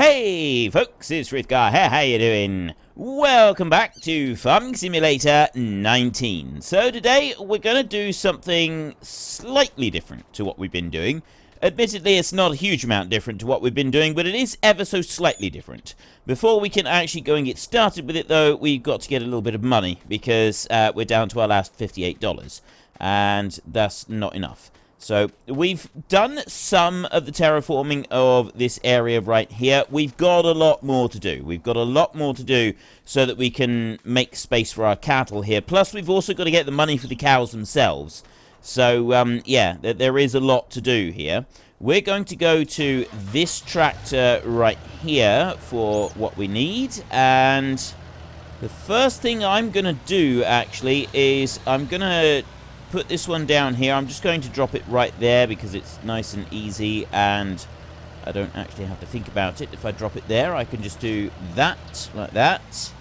Hey folks, it's Rithgar here, how you doing? Welcome back to Farming Simulator 19. So today we're going to do something slightly different to what we've been doing. Admittedly, it's not a huge amount different to what we've been doing, but it is ever so slightly different. Before we can actually go and get started with it though, we've got to get a little bit of money because we're down to our last $58, and that's not enough. So, we've done some of the terraforming of this area right here. We've got a lot more to do. We've got a lot more to do so that we can make space for our cattle here. Plus, we've also got to get the money for the cows themselves. So, yeah, there is a lot to do here. We're going to go to this tractor right here for what we need. And the first thing I'm going to do, actually, is I'm going to put this one down here. I'm just going to drop it right there because it's nice and easy and I don't actually have to think about it. If I drop it there, I can just do that, like that.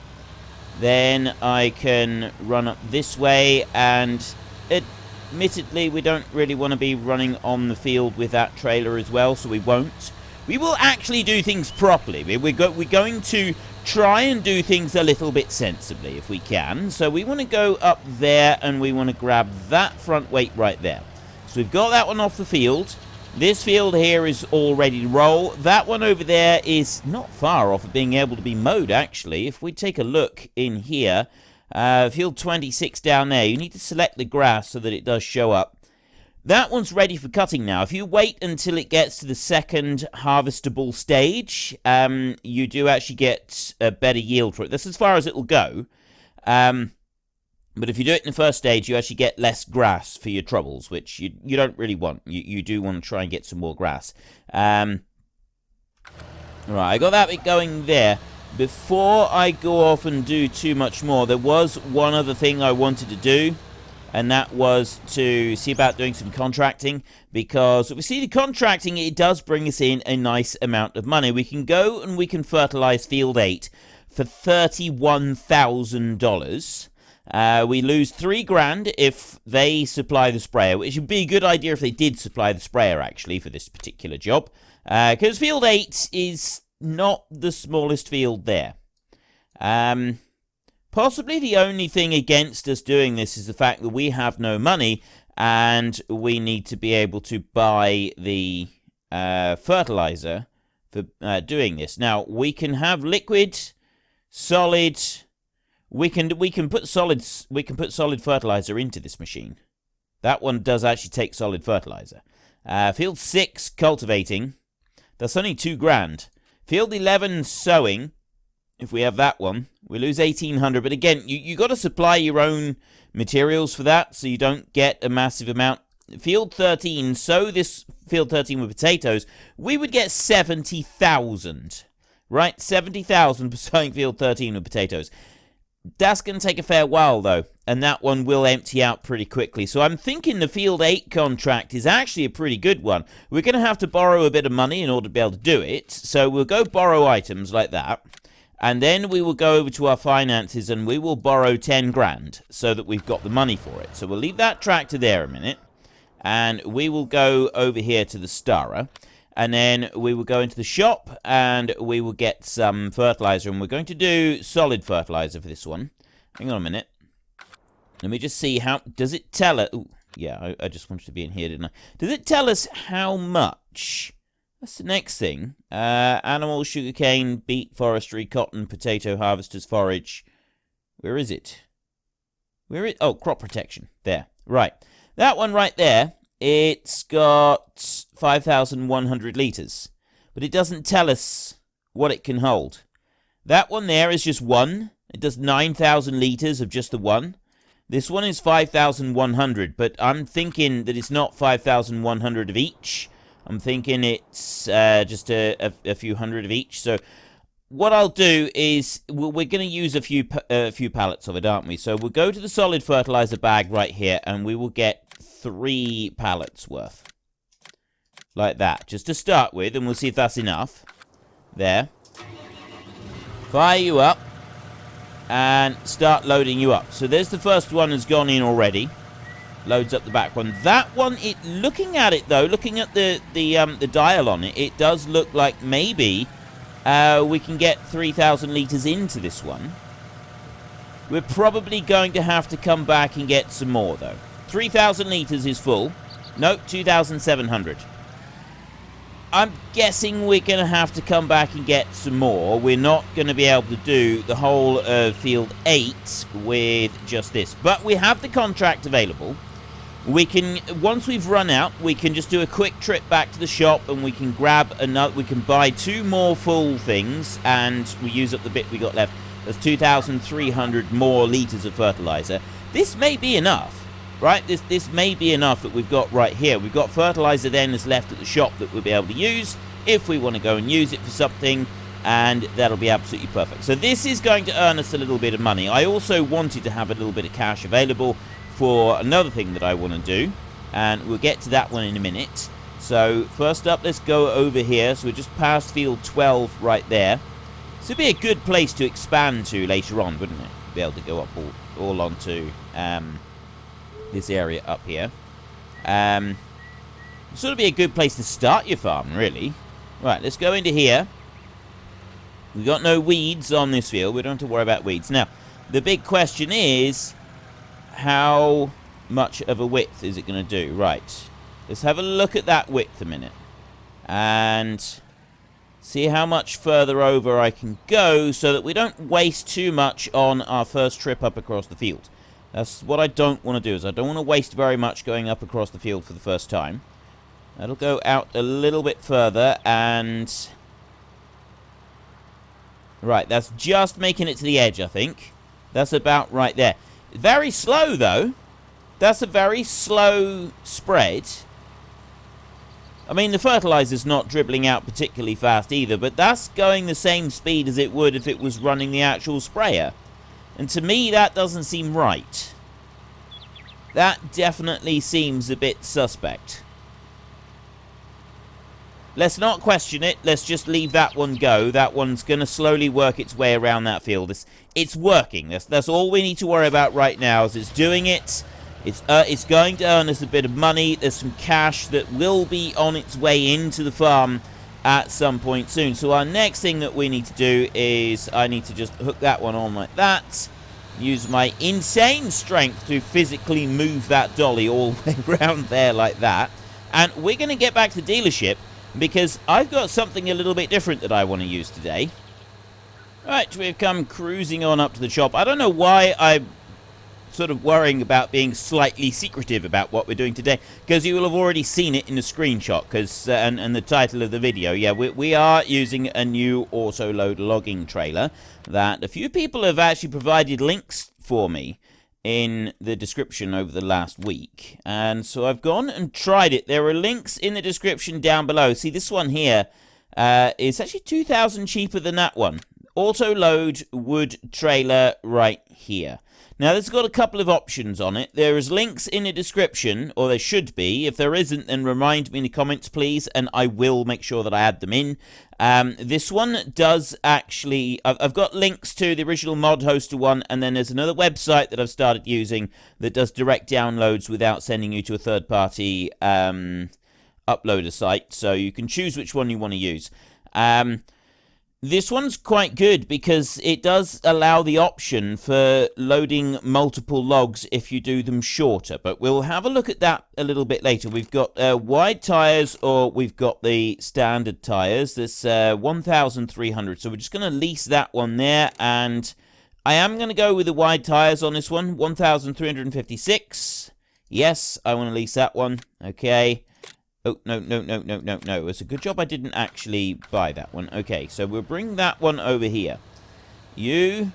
Then I can run up this way, and admittedly we don't really want to be running on the field with that trailer as well, so we won't. We will actually do things properly. We're going to try and do things a little bit sensibly if we can. So we want to go up there and we want to grab that front weight right there. So we've got that one off the field. This field here is all ready to roll. That one over there is not far off of being able to be mowed, actually. If we take a look in here, field 26 down there, you need to select the grass so that it does show up. That one's ready for cutting now. If you wait until it gets to the second harvestable stage, you do actually get a better yield for it. That's as far as it'll go. But if you do it in the first stage, you actually get less grass for your troubles, which you don't really want. You do want to try and get some more grass. Right, I got that bit going there. Before I go off and do too much more, there was one other thing I wanted to do. And that was to see about doing some contracting, because if we see the contracting, it does bring us in a nice amount of money. We can go and we can fertilize field 8 for $31,000. We lose 3 grand if they supply the sprayer, which would be a good idea if they did supply the sprayer, actually, for this particular job. Because field 8 is not the smallest field there. Possibly the only thing against us doing this is the fact that we have no money and we need to be able to buy the fertilizer for doing this. Now, we can have liquid, solid. We can put solid fertilizer into this machine. That one does actually take solid fertilizer. Field 6 cultivating. That's only 2 grand. Field 11 sowing. If we have that one, we lose 1,800. But again, you got to supply your own materials for that, so you don't get a massive amount. Field 13, sow this field 13 with potatoes, we would get 70,000. Right? 70,000 for sowing field 13 with potatoes. That's going to take a fair while, though, and that one will empty out pretty quickly. So I'm thinking the field 8 contract is actually a pretty good one. We're going to have to borrow a bit of money in order to be able to do it, so we'll go borrow items like that. And then we will go over to our finances and we will borrow 10 grand so that we've got the money for it. So we'll leave that tractor there a minute. And we will go over here to the Stara. And then we will go into the shop and we will get some fertilizer. And we're going to do solid fertilizer for this one. Hang on a minute. Let me just see how... Does it tell us... Ooh, yeah, I just wanted to be in here, didn't I? Does it tell us how much... That's the next thing. Animal, sugarcane, beet, forestry, cotton, potato, harvesters, forage. Where is it? Oh, crop protection. There. Right. That one right there, it's got 5,100 litres. But it doesn't tell us what it can hold. That one there is just 1. It does 9,000 litres of just the 1. This one is 5,100, but I'm thinking that it's not 5,100 of each. I'm thinking it's just a few hundred of each. So what I'll do is we're going to use a few pallets of it, aren't we? So we'll go to the solid fertilizer bag right here, and we will get 3 pallets worth. Like that, just to start with, and we'll see if that's enough. There. Fire you up, and start loading you up. So there's the first one has gone in already. Loads up the back one. That one, looking at it though, looking at the dial on it, it does look like maybe we can get 3,000 litres into this one. We're probably going to have to come back and get some more, though. 3,000 litres is full. Nope, 2,700. I'm guessing we're going to have to come back and get some more. We're not going to be able to do the whole of Field 8 with just this. But we have the contract available. We can, once we've run out, we can just do a quick trip back to the shop and we can grab another, we can buy 2 more full things and we use up the bit we got left. There's 2,300 more litres of fertilizer. This may be enough, right? This may be enough that we've got right here. We've got fertilizer then that's left at the shop that we'll be able to use if we want to go and use it for something, and that'll be absolutely perfect. So this is going to earn us a little bit of money. I also wanted to have a little bit of cash available for another thing that I want to do, and we'll get to that one in a minute. So first up, let's go over here. So we're just past Field 12 right there. This would be a good place to expand to later on, wouldn't it? Be able to go up all onto this area up here. Sort of be a good place to start your farm, really. Right, let's go into here. We've got no weeds on this field. We don't have to worry about weeds. Now, the big question is, how much of a width is it going to do? Right, let's have a look at that width a minute and see how much further over I can go so that we don't waste too much on our first trip up across the field. That's what I don't want to do, is I don't want to waste very much going up across the field for the first time. That'll go out a little bit further, and right, that's just making it to the edge, I think. That's about right there. Very slow, though. That's a very slow spread. I mean, the fertilizer's not dribbling out particularly fast either, but that's going the same speed as it would if it was running the actual sprayer. And to me, that doesn't seem right. That definitely seems a bit suspect. Let's not question it. Let's just leave that one go. That one's going to slowly work its way around that field. It's working. That's all we need to worry about right now, is it's doing it. It's going to earn us a bit of money. There's some cash that will be on its way into the farm at some point soon. So our next thing that we need to do is I need to just hook that one on like that. Use my insane strength to physically move that dolly all the way around there like that. And we're going to get back to the dealership, because I've got something a little bit different that I want to use today. Right, we've come cruising on up to the shop. I don't know why I'm sort of worrying about being slightly secretive about what we're doing today, because you will have already seen it in the screenshot, because and the title of the video. Yeah, we are using a new Autoload logging trailer that a few people have actually provided links for me in the description over the last week, and so I've gone and tried it. There are links in the description down below. See, this one here is actually 2,000 cheaper than that one. Autoload wood trailer right here. Now, this has got a couple of options on it. There is links in the description, or there should be. If there isn't, then remind me in the comments, please, and I will make sure that I add them in. This one does actually... I've got links to the original mod hoster one, and then there's another website that I've started using that does direct downloads without sending you to a third-party uploader site, so you can choose which one you want to use. This one's quite good because it does allow the option for loading multiple logs if you do them shorter, but we'll have a look at that a little bit later. We've got wide tyres, or we've got the standard tyres. There's 1,300, so we're just going to lease that one there, and I am going to go with the wide tyres on this one. 1,356. Yes, I want to lease that one. Okay. Oh, no. It's a good job I didn't actually buy that one. Okay, so we'll bring that one over here. You...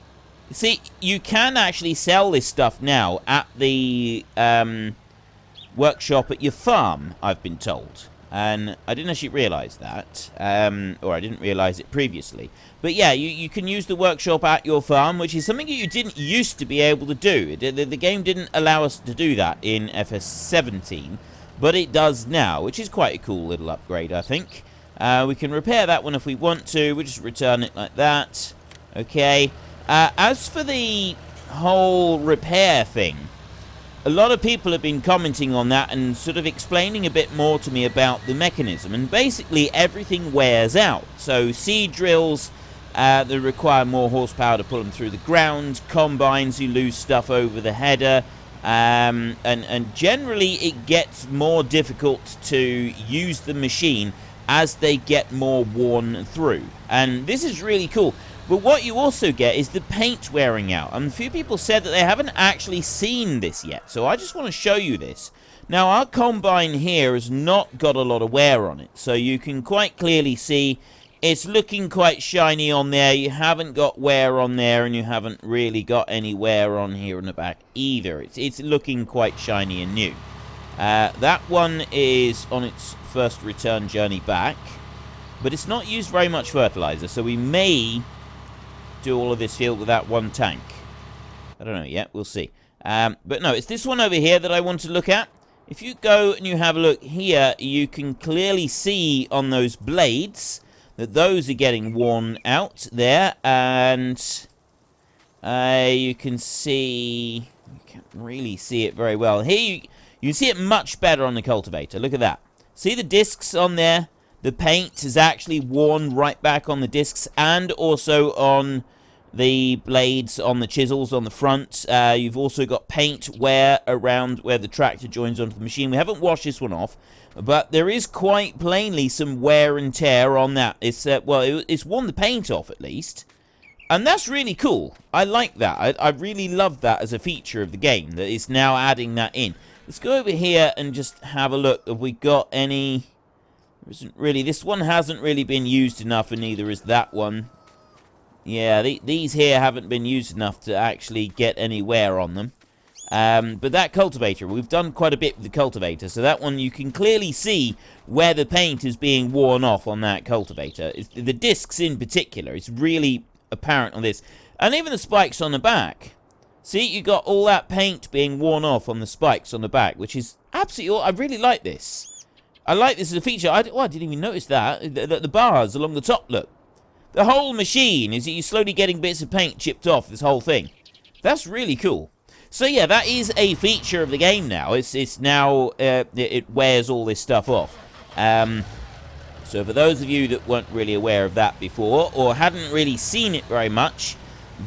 See, you can actually sell this stuff now at the workshop at your farm, I've been told. And I didn't actually realise that. Or I didn't realise it previously. But yeah, you can use the workshop at your farm, which is something that you didn't used to be able to do. The game didn't allow us to do that in FS17. But it does now, which is quite a cool little upgrade, I think. We can repair that one if we want to. We'll just return it like that. Okay. As for the whole repair thing, a lot of people have been commenting on that and sort of explaining a bit more to me about the mechanism. And basically, everything wears out. So seed drills that require more horsepower to pull them through the ground. Combines, you lose stuff over the header. And generally, it gets more difficult to use the machine as they get more worn through. And this is really cool. But what you also get is the paint wearing out. And a few people said that they haven't actually seen this yet. So I just want to show you this. Now, our combine here has not got a lot of wear on it. So you can quite clearly see it's looking quite shiny on there. You haven't got wear on there, and you haven't really got any wear on here in the back either. It's looking quite shiny and new. That one is on its first return journey back. But it's not used very much fertilizer, so we may do all of this field with that one tank. I don't know yet, we'll see. But no, it's this one over here that I want to look at. If you go and you have a look here, you can clearly see on those blades that those are getting worn out there. And you can see, you can't really see it very well. Here you see it much better on the cultivator. Look at that. See the discs on there? The paint is actually worn right back on the discs and also on the blades, on the chisels on the front. You've also got paint wear around where the tractor joins onto the machine. We haven't washed this one off, but there is quite plainly some wear and tear on that. It's it's worn the paint off at least, and that's really cool. I like that. I really love that as a feature of the game, that it's now adding that in. Let's go over here and just have a look. Have we got any? Isn't really, this one hasn't really been used enough, and neither is that one. Yeah, these here haven't been used enough to actually get any wear on them. But that cultivator, we've done quite a bit with the cultivator, so that one you can clearly see where the paint is being worn off on that cultivator. The discs in particular, it's really apparent on this. And even the spikes on the back. See, you got all that paint being worn off on the spikes on the back, which is absolutely, I really like this. I like this as a feature. I didn't even notice that. The bars along the top, look. The whole machine is you slowly getting bits of paint chipped off this whole thing. That's really cool. So yeah, that is a feature of the game now. It's now, it wears all this stuff off. So for those of you that weren't really aware of that before, or hadn't really seen it very much,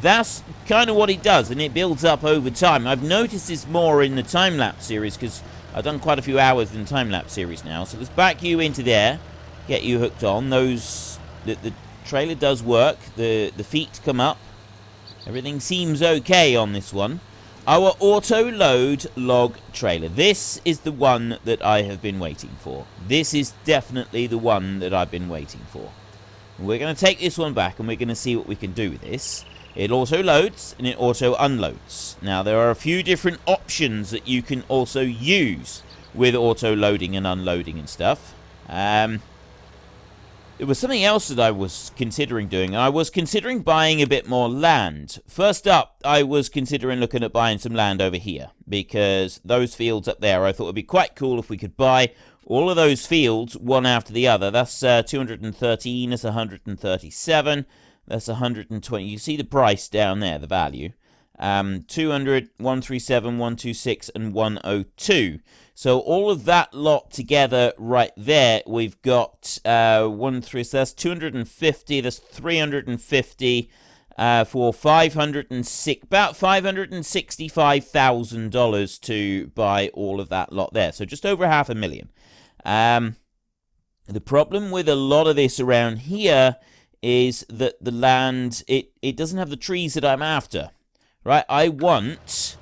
that's kind of what it does, and it builds up over time. I've noticed this more in the time-lapse series, because I've done quite a few hours in the time-lapse series now. So let's back you into there, get you hooked on. The trailer does work. The feet come up. Everything seems okay on this one. Our auto-load log trailer. This is the one that I have been waiting for. This is definitely the one that I've been waiting for. We're going to take this one back, and we're going to see what we can do with this. It auto-loads, and it auto-unloads. Now, there are a few different options that you can also use with auto-loading and unloading and stuff. There was something else that I was considering doing. I was considering buying a bit more land. First up, I was considering looking at buying some land over here, because those fields up there, I thought would be quite cool if we could buy all of those fields one after the other. That's 213, that's 137. That's 120. You see the price down there, the value. 200, 137, 126, and 102. So all of that lot together right there, we've got so that's 250, that's 350 for about $565,000 to buy all of that lot there. So just over $500,000. The problem with a lot of this around here is that the land, it doesn't have the trees that I'm after, right? I want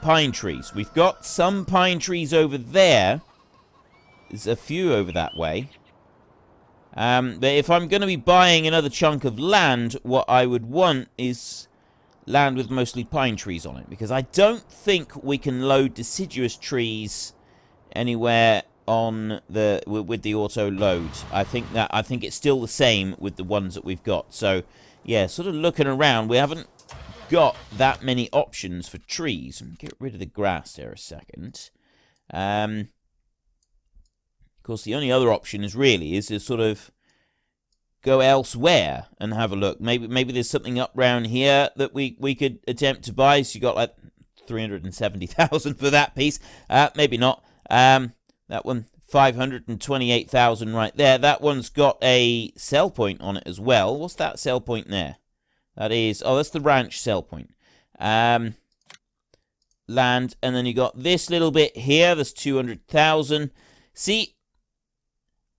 pine trees. We've got some pine trees over there. There's a few over that way. But if I'm going to be buying another chunk of land, what I would want is land with mostly pine trees on it, because I don't think we can load deciduous trees anywhere on with the auto load. I think it's still the same with the ones that we've got. So yeah, sort of looking around, we haven't got that many options for trees. Get rid of the grass there a second. Of course, the only other option is to sort of go elsewhere and have a look. Maybe there's something up round here that we could attempt to buy. So you got like 370,000 for that piece. Maybe not. That one, 528,000 right there. That one's got a sell point on it as well. What's that sell point there? That is, oh, that's the ranch sell point. Land, and then you got this little bit here. That's 200,000. See,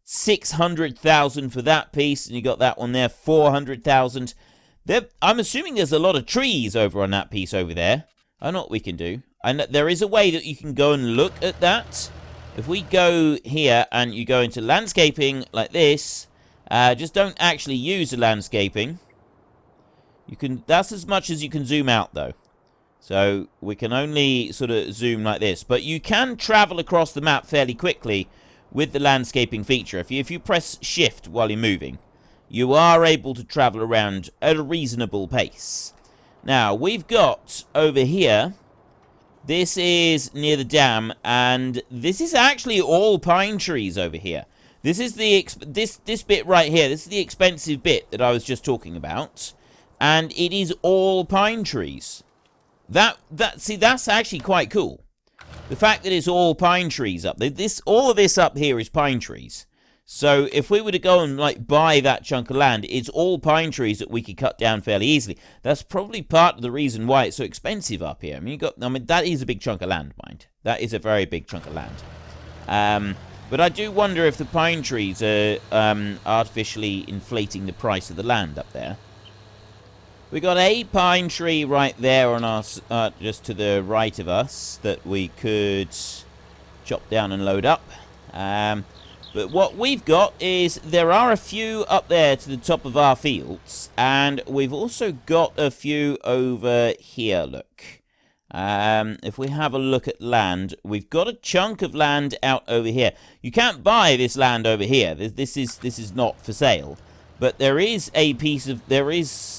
600,000 for that piece, and you got that one there, 400,000. I'm assuming there's a lot of trees over on that piece over there. I don't know what we can do. And there is a way that you can go and look at that. If we go here and you go into landscaping like this, just don't actually use the landscaping. You can. That's as much as you can zoom out, though. So we can only sort of zoom like this. But you can travel across the map fairly quickly with the landscaping feature. If you press shift while you're moving, you are able to travel around at a reasonable pace. Now, we've got over here, this is near the dam, and this is actually all pine trees over here. This is the this bit right here. This is the expensive bit that I was just talking about, and it is all pine trees. See, that's actually quite cool. The fact that it's all pine trees up there, all of this up here is pine trees. So if we were to go and like buy that chunk of land, it's all pine trees that we could cut down fairly easily. That's probably part of the reason why it's so expensive up here. I mean, that is a big chunk of land, mind. That is a very big chunk of land. But I do wonder if the pine trees are artificially inflating the price of the land up there. We got a pine tree right there on our just to the right of us that we could chop down and load up. But what we've got is there are a few up there to the top of our fields, and we've also got a few over here, look. If we have a look at land, we've got a chunk of land out over here. You can't buy this land over here. This is not for sale. But there is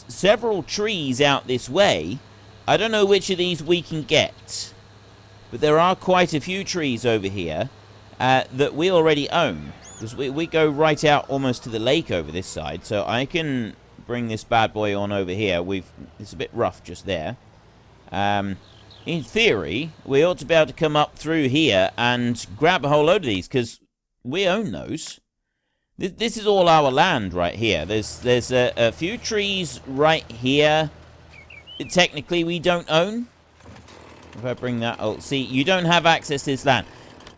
several trees out this way. I don't know which of these we can get, but there are quite a few trees over here that we already own. Because we go right out almost to the lake over this side, so I can bring this bad boy on over here. It's a bit rough just there. In theory, we ought to be able to come up through here and grab a whole load of these, because we own those. This is all our land right here. There's a few trees right here that technically we don't own. If I bring that... Oh, see, you don't have access to this land.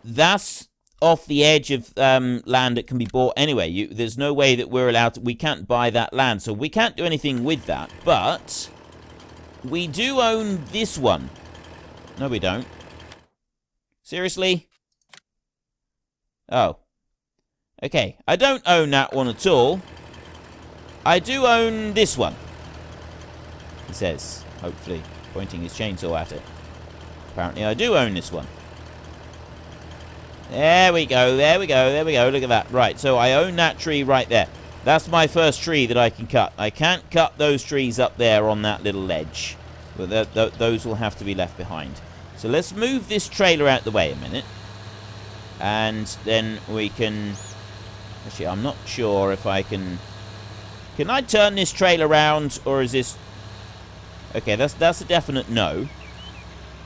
That's off the edge of land that can be bought anyway. There's no way that we're allowed to... We can't buy that land, so we can't do anything with that. But we do own this one. No, we don't. Seriously? Oh. Okay, I don't own that one at all. I do own this one, he says, hopefully, pointing his chainsaw at it. Apparently I do own this one. There we go, there we go, there we go, look at that. Right, so I own that tree right there. That's my first tree that I can cut. I can't cut those trees up there on that little ledge. But those will have to be left behind. So let's move this trailer out the way a minute. And then we can... Actually, I'm not sure if I can... Can I turn this trailer around, or is this... Okay, that's a definite no.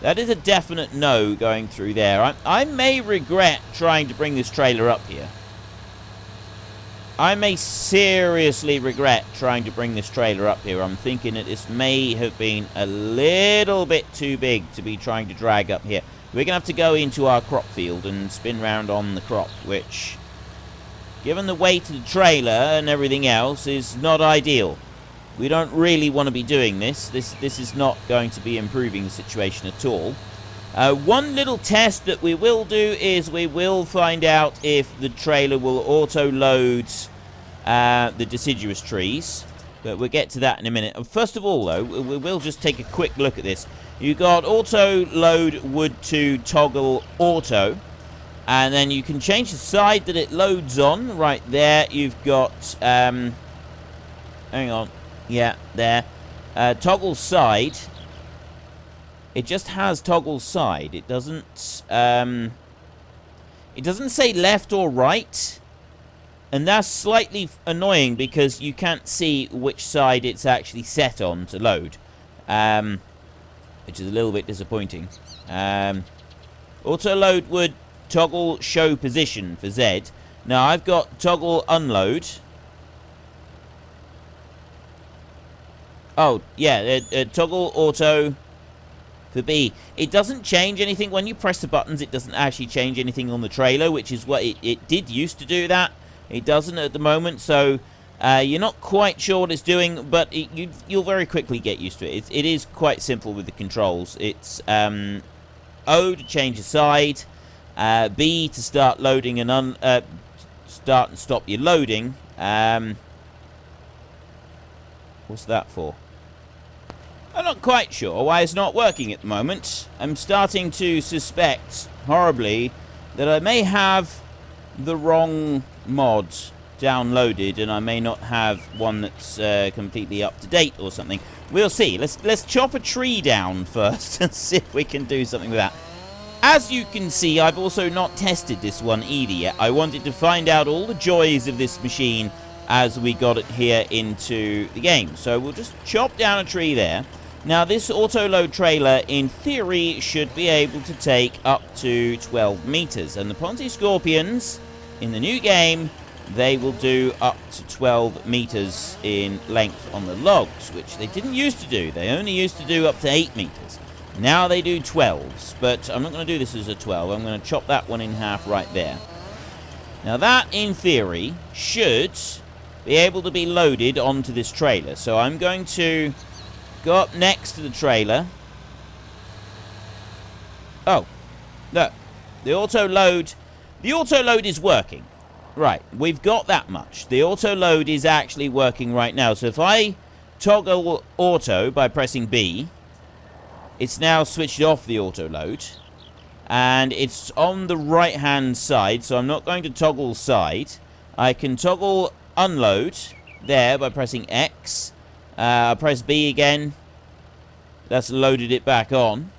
That is a definite no going through there. I may regret trying to bring this trailer up here. I may seriously regret trying to bring this trailer up here. I'm thinking that this may have been a little bit too big to be trying to drag up here. We're going to have to go into our crop field and spin round on the crop, which... Given the weight of the trailer and everything else, is not ideal. We don't really want to be doing this. This is not going to be improving the situation at all. One little test that we will do is we will find out if the trailer will auto-load the deciduous trees. But we'll get to that in a minute. First of all, though, we will just take a quick look at this. You've got auto-load wood to toggle auto. And then you can change the side that it loads on. Right there, you've got... hang on. Yeah, there. Toggle side. It just has toggle side. It doesn't say left or right. And that's slightly annoying because you can't see which side it's actually set on to load. which is a little bit disappointing. Autoload would toggle show position for Z. Now I've got toggle unload. Oh, yeah, toggle auto for B. It doesn't change anything. When you press the buttons, it doesn't actually change anything on the trailer, which is what it did used to do that. It doesn't at the moment, so you're not quite sure what it's doing, but you'll very quickly get used to it. It is quite simple with the controls. It's O to change the side, B to start loading and start and stop your loading. What's that for? I'm not quite sure why it's not working at the moment. I'm starting to suspect horribly that I may have the wrong mod downloaded, and I may not have one that's completely up to date or something. We'll see. Let's chop a tree down first and see if we can do something with that. As you can see, I've also not tested this one either yet. I wanted to find out all the joys of this machine as we got it here into the game. So we'll just chop down a tree there. Now this autoload trailer in theory should be able to take up to 12 meters, and the Ponzi Scorpions in the new game, they will do up to 12 meters in length on the logs, which they didn't used to do. They only used to do up to 8 meters. Now they do 12s, but I'm not going to do this as a 12. I'm going to chop that one in half right there. Now that, in theory, should be able to be loaded onto this trailer. So I'm going to go up next to the trailer. Oh, look, the autoload is working. Right, we've got that much. The autoload is actually working right now. So if I toggle auto by pressing B, it's now switched off the autoload, and it's on the right hand side, so I'm not going to toggle side. I can toggle unload there by pressing X. I'll press B again. That's loaded it back on.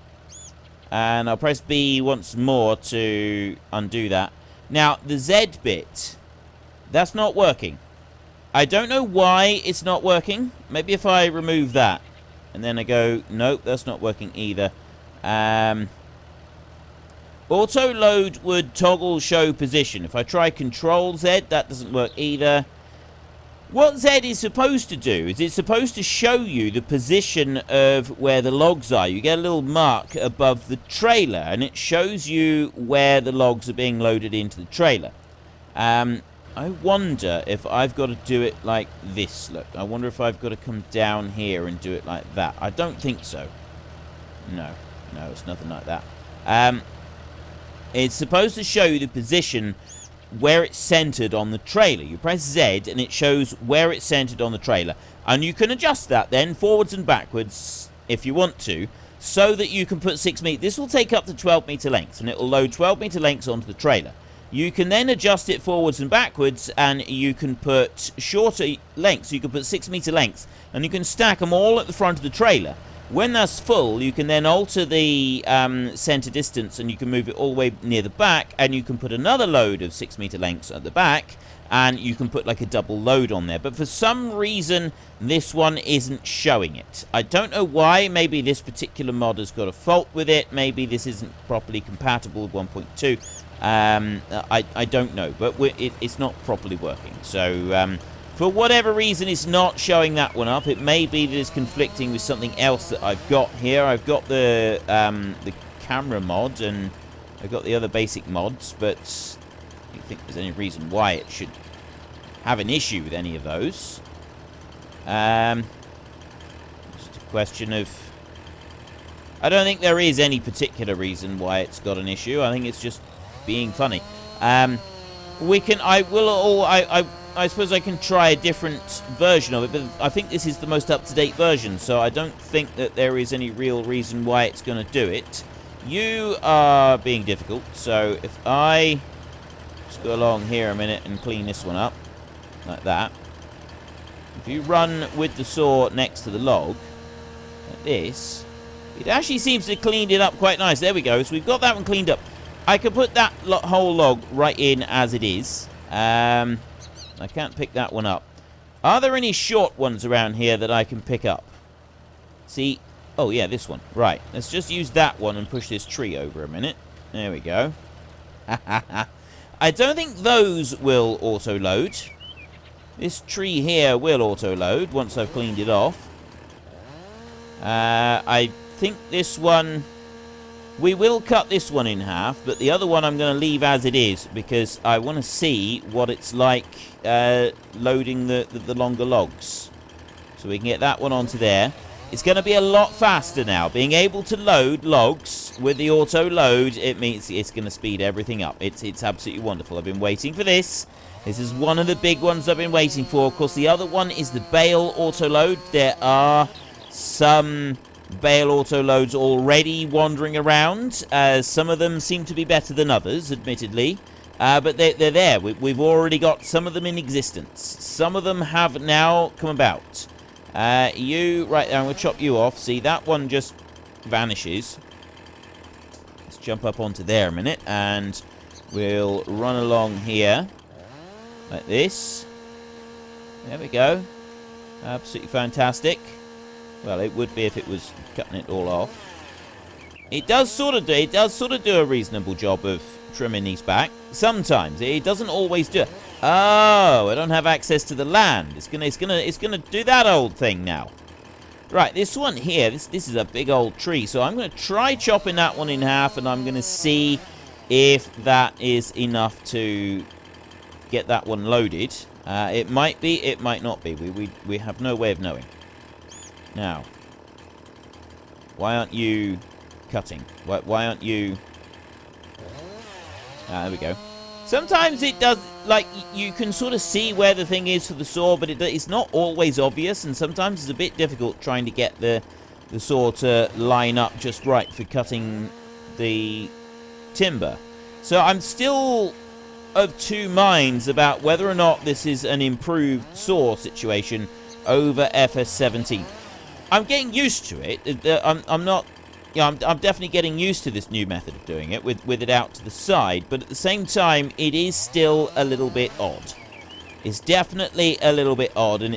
And I'll press B once more to undo that. Now, the Z bit, that's not working. I don't know why it's not working. Maybe if I remove that, and then I go, nope, that's not working either. Autoload would toggle show position. If I try Control Z, that doesn't work either. What Z is supposed to do is it's supposed to show you the position of where the logs are. You get a little mark above the trailer, and it shows you where the logs are being loaded into the trailer. I wonder if I've got to do it like this. Look, I wonder if I've got to come down here and do it like that. I don't think so. No, it's nothing like that. It's supposed to show you the position where it's centered on the trailer. You press Z and it shows where it's centered on the trailer, and you can adjust that then forwards and backwards if you want to, so that you can put 6 meters. This will take up to 12 meter lengths, and it will load 12 meter lengths onto the trailer. You can then adjust it forwards and backwards, and you can put shorter lengths. You can put 6 meter lengths, and you can stack them all at the front of the trailer. When that's full, you can then alter the center distance, and you can move it all the way near the back, and you can put another load of 6 meter lengths at the back, and you can put like a double load on there. But for some reason, this one isn't showing it. I don't know why. Maybe this particular mod has got a fault with it. Maybe this isn't properly compatible with 1.2. I don't know, but it's not properly working. So for whatever reason, it's not showing that one up. It may be that it's conflicting with something else that I've got here. I've got the camera mod, and I've got the other basic mods, but I don't think there's any reason why it should have an issue with any of those. Just a question of... I don't think there is any particular reason why it's got an issue. I think it's just being funny. I suppose I can try a different version of it, but I think this is the most up-to-date version, so I don't think that there is any real reason why it's going to do it. You are being difficult, so if I just go along here a minute and clean this one up, like that. If you run with the saw next to the log, like this, it actually seems to have cleaned it up quite nice. There we go, so we've got that one cleaned up. I can put that whole log right in as it is. I can't pick that one up. Are there any short ones around here that I can pick up? See, Oh, yeah, this one. Right, let's just use that one and push this tree over a minute. There we go. I don't think those will auto-load. This tree here will auto-load once I've cleaned it off. I think this one... We will cut this one in half, but the other one I'm going to leave as it is because I want to see what it's like loading the longer logs. So we can get that one onto there. It's going to be a lot faster now. Being able to load logs with the auto load, it means it's going to speed everything up. It's absolutely wonderful. I've been waiting for this. This is one of the big ones I've been waiting for. Of course, the other one is the bale auto load. There are some bale auto loads already wandering around. Some of them seem to be better than others, admittedly. But they're there. We've already got some of them in existence. Some of them have now come about. Right there, I'm going to chop you off. See, that one just vanishes. Let's jump up onto there a minute, and we'll run along here. Like this. There we go. Absolutely fantastic. Well, it would be if it was cutting it all off. It does sort of do a reasonable job of trimming these back. Sometimes. It doesn't always do it. Oh, I don't have access to the land. It's gonna do that old thing now. Right, this one here, this is a big old tree, so I'm gonna try chopping that one in half, and I'm gonna see if that is enough to get that one loaded. It might be, it might not be. We have no way of knowing. Now, why aren't you cutting? Why aren't you... there we go. Sometimes it does, like, you can sort of see where the thing is for the saw, but it's not always obvious, and sometimes it's a bit difficult trying to get the saw to line up just right for cutting the timber. So I'm still of two minds about whether or not this is an improved saw situation over FS17. I'm getting used to it. I'm not... Yeah, I'm definitely getting used to this new method of doing it, with it out to the side, but at the same time, it is still a little bit odd. It's definitely a little bit odd, and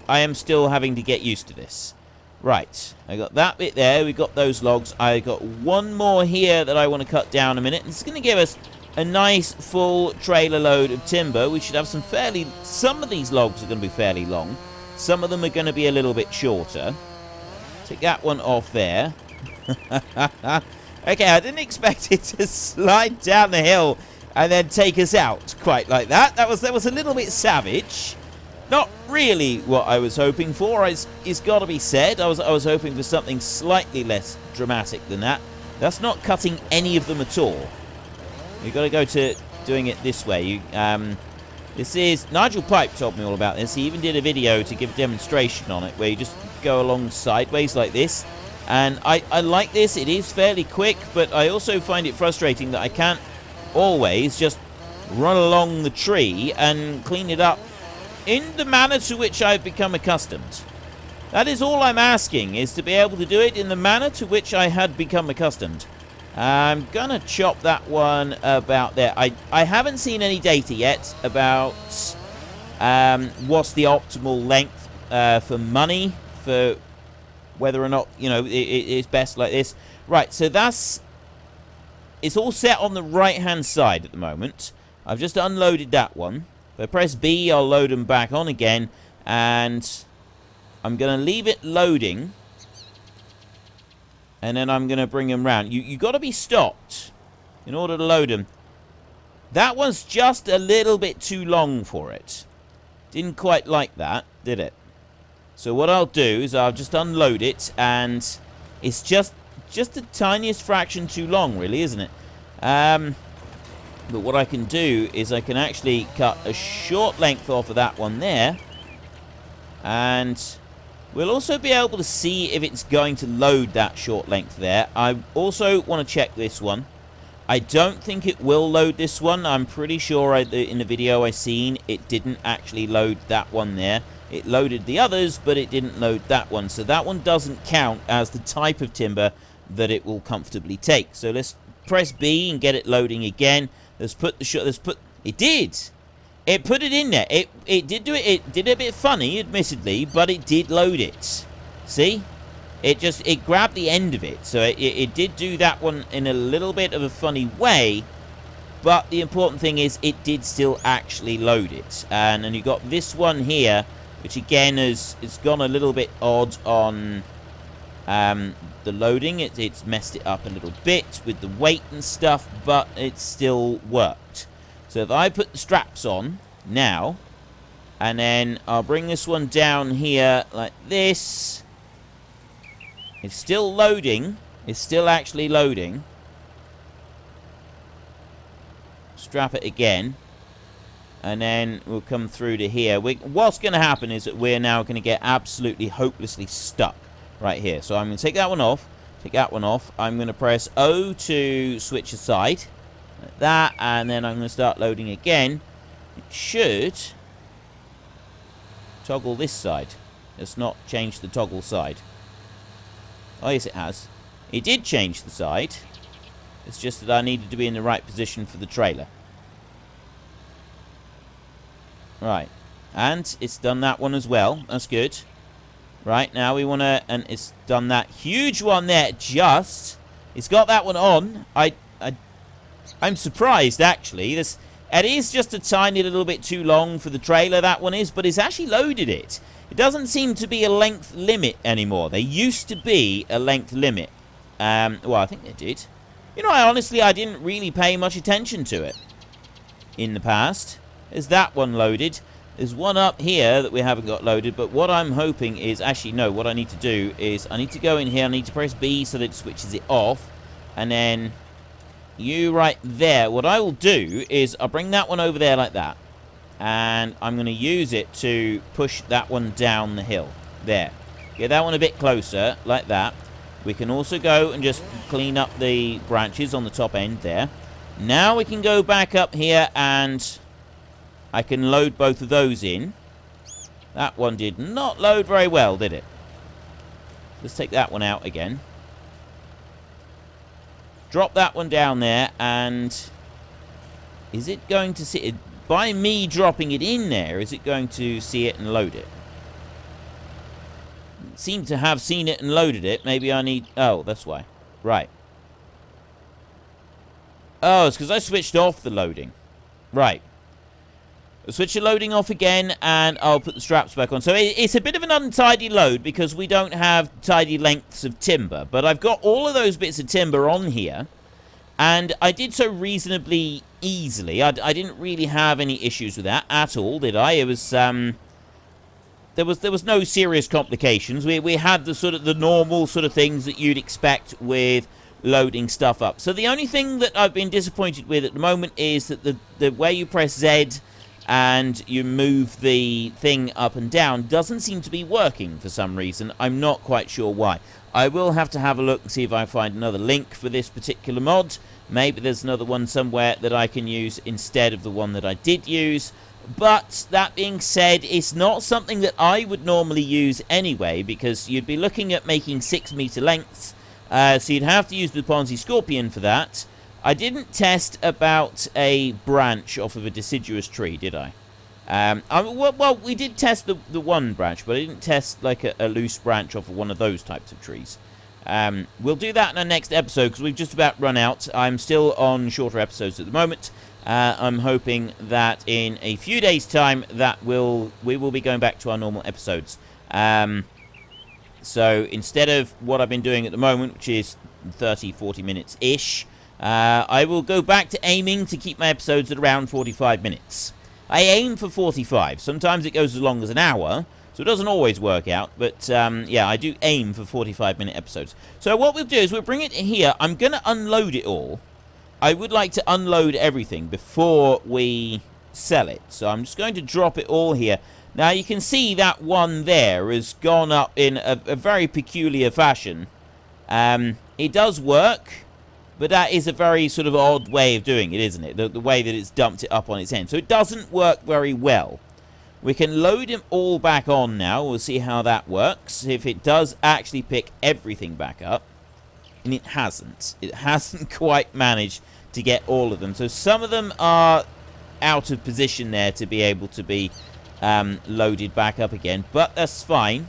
I am still having to get used to this. Right, I got that bit there, we got those logs. I got one more here that I want to cut down a minute, and it's going to give us a nice full trailer load of timber. We should have some of these logs are going to be fairly long. Some of them are going to be a little bit shorter. Take that one off there. Okay, I didn't expect it to slide down the hill and then take us out quite like that. That was a little bit savage. Not really what I was hoping for. It's got to be said. I was hoping for something slightly less dramatic than that. That's not cutting any of them at all. You've got to go to doing it this way. This is... Nigel Pipe told me all about this. He even did a video to give a demonstration on it, where you just go along sideways like this. And I like this. It is fairly quick, but I also find it frustrating that I can't always just run along the tree and clean it up in the manner to which I've become accustomed. That is all I'm asking, is to be able to do it in the manner to which I had become accustomed. I'm gonna chop that one about there. I haven't seen any data yet about what's the optimal length for money, for whether or not, you know, it's best like this. Right, so it's all set on the right-hand side at the moment. I've just unloaded that one. If I press B, I'll load them back on again, and I'm going to leave it loading, and then I'm going to bring them round. You got to be stopped in order to load them. That one's just a little bit too long for it. Didn't quite like that, did it? So what I'll do is I'll just unload it, and it's just the tiniest fraction too long, really, isn't it? But what I can do is I can actually cut a short length off of that one there, and we'll also be able to see if it's going to load that short length there. I also want to check this one. I don't think it will load this one. I'm pretty sure in the video I seen, it didn't actually load that one there. It loaded the others, but it didn't load that one. So that one doesn't count as the type of timber that it will comfortably take. So let's press B and get it loading again. Let's put it did. It put it in there. It did do it. It did a bit funny, admittedly, but it did load it. See? It grabbed the end of it. So it did do that one in a little bit of a funny way. But the important thing is it did still actually load it. And you got this one here, which again it's gone a little bit odd on the loading. It's messed it up a little bit with the weight and stuff, but it still worked. So if I put the straps on now, and then I'll bring this one down here like this. It's still loading. It's still actually loading. Strap it again. And then we'll come through to here. What's going to happen is that we're now going to get absolutely hopelessly stuck right here. So I'm going to take that one off. Take that one off. I'm going to press O to switch aside. Like that. And then I'm going to start loading again. It should toggle this side. Let's not change the toggle side. Oh, yes, it has. It did change the side. It's just that I needed to be in the right position for the trailer. Right. And it's done that one as well. That's good. Right, now we want to... And it's done that huge one there. Just... It's got that one on. I'm surprised, actually. It is just a tiny little bit too long for the trailer, that one is. But it's actually loaded it. It doesn't seem to be a length limit anymore. There used to be a length limit. Well, I think they did. You know, I didn't really pay much attention to it in the past. There's that one loaded. There's one up here that we haven't got loaded. But what I'm hoping is... Actually, no. What I need to do is... I need to go in here. I need to press B so that it switches it off. And then... You right there. What I will do is... I'll bring that one over there like that. And I'm going to use it to push that one down the hill. There. Get that one a bit closer, like that. We can also go and just clean up the branches on the top end there. Now we can go back up here and I can load both of those in. That one did not load very well, did it? Let's take that one out again. Drop that one down there and... Is it going to sit... By me dropping it in there, is it going to see it and load it? It seemed to have seen it and loaded it. Maybe I need... Oh, that's why. Right. Oh, it's because I switched off the loading. Right. I'll switch the loading off again, and I'll put the straps back on. So it's a bit of an untidy load because we don't have tidy lengths of timber. But I've got all of those bits of timber on here. And I did so reasonably easily. I didn't really have any issues with that at all, did I? It was there was no serious complications. We had the normal sort of things that you'd expect with loading stuff up. So the only thing that I've been disappointed with at the moment is that the way you press Z and you move the thing up and down doesn't seem to be working for some reason. I'm not quite sure why. I will have to have a look and see if I find another link for this particular mod. Maybe there's another one somewhere that I can use instead of the one that I did use. But that being said, it's not something that I would normally use anyway, because you'd be looking at making 6-meter lengths. So you'd have to use the Ponzi Scorpion for that. I didn't test about a branch off of a deciduous tree, did I? Well, we did test the one branch, but I didn't test like a loose branch off of one of those types of trees. We'll do that in our next episode because we've just about run out. I'm still on shorter episodes at the moment. I'm hoping that in a few days' time that we will be going back to our normal episodes. So instead of what I've been doing at the moment, which is 30-40 minutes-ish, I will go back to aiming to keep my episodes at around 45 minutes. I aim for 45. Sometimes it goes as long as an hour, so it doesn't always work out. But, yeah, I do aim for 45-minute episodes. So what we'll do is we'll bring it here. I'm going to unload it all. I would like to unload everything before we sell it. So I'm just going to drop it all here. Now, you can see that one there has gone up in a very peculiar fashion. It does work. But that is a very sort of odd way of doing it, isn't it? The way that it's dumped it up on its end. So it doesn't work very well. We can load them all back on now. We'll see how that works. If it does actually pick everything back up. And it hasn't. It hasn't quite managed to get all of them. So some of them are out of position there to be able to be loaded back up again. But that's fine.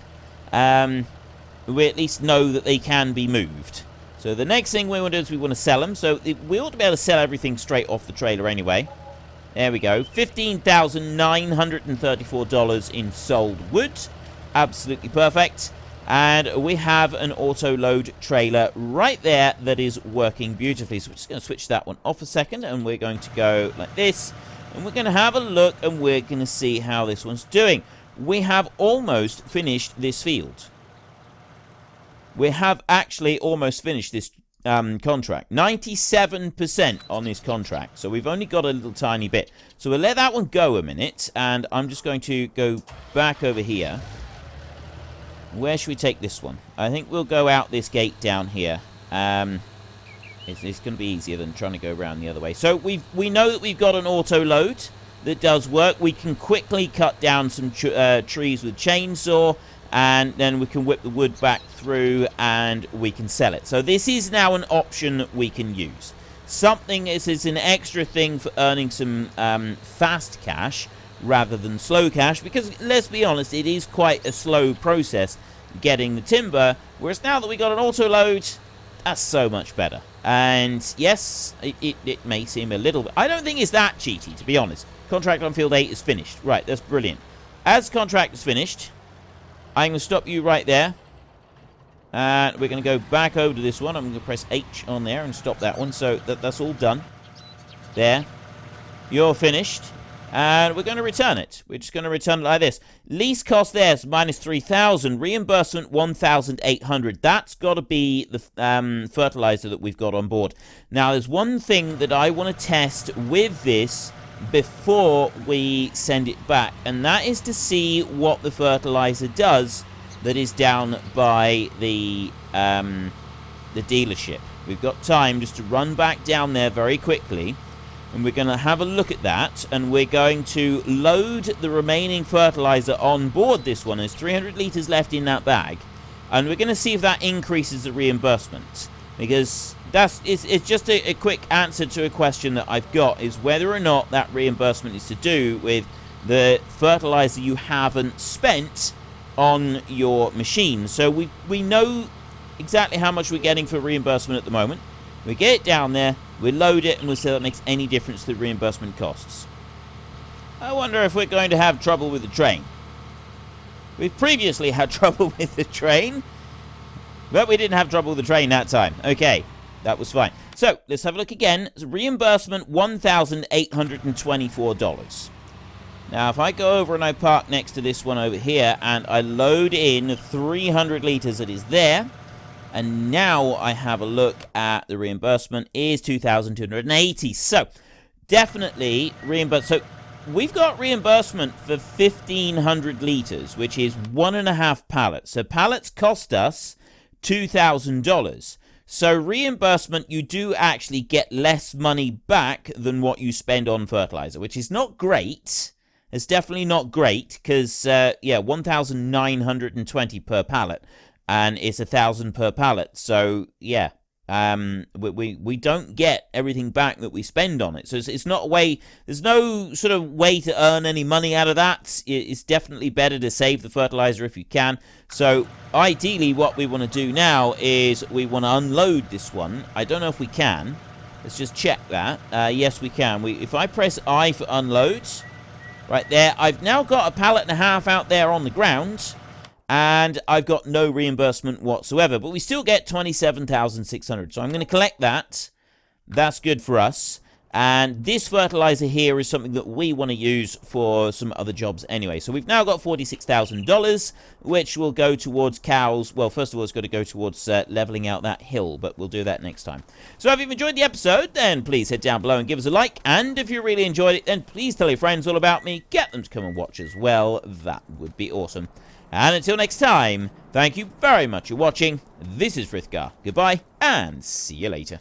we at least know that they can be moved. So the next thing we want to do is we want to sell them. So we ought to be able to sell everything straight off the trailer anyway. There we go. $15,934 in sold wood. Absolutely perfect. And we have an auto-load trailer right there that is working beautifully. So we're just going to switch that one off a second. And we're going to go like this. And we're going to have a look and we're going to see how this one's doing. We have almost finished this field. We have actually almost finished this contract. 97% on this contract. So we've only got a little tiny bit. So we'll let that one go a minute. And I'm just going to go back over here. Where should we take this one? I think we'll go out this gate down here. It's going to be easier than trying to go around the other way. So we know that we've got an auto load that does work. We can quickly cut down some trees with chainsaw. And then we can whip the wood back through and we can sell it. So this is now an option we can use. Something is an extra thing for earning some fast cash rather than slow cash. Because let's be honest, it is quite a slow process getting the timber. Whereas now that we got an auto load, that's so much better. And yes, it may seem a little bit... I don't think it's that cheaty, to be honest. Contract on field 8 is finished. Right, that's brilliant. As contract is finished... I'm going to stop you right there. And we're going to go back over to this one. I'm going to press H on there and stop that one. So that's all done. There. You're finished. And we're going to return it. We're just going to return it like this. Lease cost there is minus 3,000. Reimbursement 1,800. That's got to be the fertilizer that we've got on board. Now, there's one thing that I want to test with this before we send it back, and that is to see what the fertilizer does that is down by the dealership. We've got time just to run back down there very quickly, and we're going to have a look at that, and we're going to load the remaining fertilizer on board this one. There's 300 litres left in that bag, and we're going to see if that increases the reimbursement, because it's just a quick answer to a question that I've got, is whether or not that reimbursement is to do with the fertilizer you haven't spent on your machine. So we know exactly how much we're getting for reimbursement at the moment. We get it down there, we load it, and we'll see if that makes any difference to the reimbursement costs. I wonder if we're going to have trouble with the train. We've previously had trouble with the train, but we didn't have trouble with the train that time. Okay. That was fine. So, let's have a look again. Reimbursement, $1,824. Now, if I go over and I park next to this one over here, and I load in 300 litres that is there, and now I have a look at the reimbursement, is $2,280. So, definitely reimbursed. So, we've got reimbursement for 1,500 litres, which is 1.5 pallets. So, pallets cost us $2,000. So reimbursement, you do actually get less money back than what you spend on fertilizer, which is not great. It's definitely not great because, yeah, 1,920 per pallet, and it's 1,000 per pallet. So, yeah, we don't get everything back that we spend on it. So it's not a way, there's no sort of way to earn any money out of that. It's definitely better to save the fertilizer if you can. So ideally what we want to do now is we want to unload this one. I don't know if we can. Let's just check that. Yes, we can. If I press I for unload, right there, I've now got a pallet and a half out there on the ground. And I've got no reimbursement whatsoever. But we still get $27,600. So I'm going to collect that. That's good for us. And this fertilizer here is something that we want to use for some other jobs anyway. So we've now got $46,000, which will go towards cows. Well, first of all, it's got to go towards leveling out that hill. But we'll do that next time. So if you've enjoyed the episode, then please head down below and give us a like. And if you really enjoyed it, then please tell your friends all about me. Get them to come and watch as well. That would be awesome. And until next time, thank you very much for watching. This is Frithgar. Goodbye, and see you later.